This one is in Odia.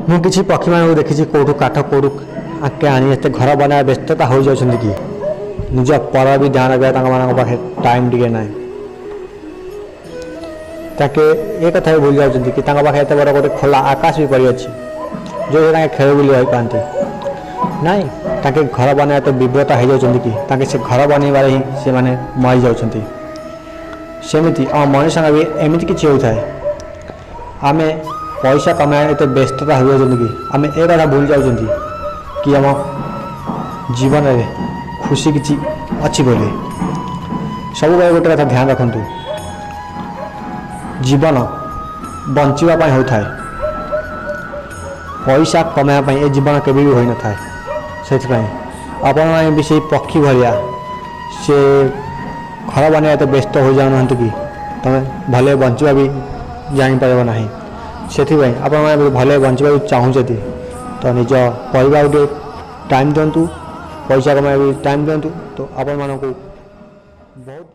ମୁଁ କିଛି ପକ୍ଷୀମାନଙ୍କୁ ଦେଖିଛି କେଉଁଠୁ କାଠ କେଉଁଠୁ ଆଙ୍କେ ଆଣି ଏତେ ଘର ବନାଇବା ବ୍ୟସ୍ତତା ହୋଇଯାଉଛନ୍ତି କି ନିଜ ପର ବି ଧ୍ୟାନ ରଖିବା ତାଙ୍କମାନଙ୍କ ପାଖରେ ଟାଇମ୍ ଟିକେ ନାହିଁ। ତାଙ୍କେ ଏ କଥା ବି ଭୁଲି ଯାଉଛନ୍ତି କି ତାଙ୍କ ପାଖରେ ଏତେ ବଡ଼ ଗୋଟେ ଖୋଲା ଆକାଶ ବି ପଡ଼ିଅଛି ଯେଉଁଥିରେ ତାଙ୍କେ ଖେଳ ବୁଲି ରହିପାରନ୍ତି। ନାଇଁ ତାଙ୍କେ ଘର ବନାଇବା ଏତେ ବିବ୍ରତ ହୋଇଯାଉଛନ୍ତି କି ତାଙ୍କେ ସେ ଘର ବନାଇବାରେ ହିଁ ସେମାନେ ମରିଯାଉଛନ୍ତି। ସେମିତି ଆମ ମଣିଷଙ୍କ ବି ଏମିତି କିଛି ହେଉଥାଏ। ଆମେ ପଇସା କମାଇବା ଏତେ ବ୍ୟସ୍ତତା ହୋଇଯାଉଛନ୍ତି କି ଆମେ ଏ କଥା ଭୁଲି ଯାଉଛନ୍ତି କି ଆମ ଜୀବନରେ ଖୁସି କିଛି ଅଛି ବୋଲି। ସବୁବେଳେ ଗୋଟେ କଥା ଧ୍ୟାନ ରଖନ୍ତୁ, ଜୀବନ ବଞ୍ଚିବା ପାଇଁ ହେଉଥାଏ, ପଇସା କମାଇବା ପାଇଁ ଏ ଜୀବନ କେବେ ବି ହୋଇନଥାଏ। ସେଥିପାଇଁ ଆପଣମାନେ ବି ସେଇ ପକ୍ଷୀ ଭଳିଆ ସେ ଘର ବନାଇବା ଏତେ ବ୍ୟସ୍ତ ହୋଇଯାଉନାହାନ୍ତି କି ତୁମେ ଭଲ ବଞ୍ଚିବା ବି ଜାଣିପାରିବ ନାହିଁ। ସେଥିପାଇଁ ଆପଣମାନେ ଭଲ ବଞ୍ଚିବାକୁ ଚାହୁଁଛନ୍ତି ତ ନିଜ ପରିବାରକୁ ଟାଇମ୍ ଦିଅନ୍ତୁ, ପଇସା କମାଇବାକୁ ଟାଇମ୍ ଦିଅନ୍ତୁ। ତ ଆପଣମାନଙ୍କୁ ବହୁତ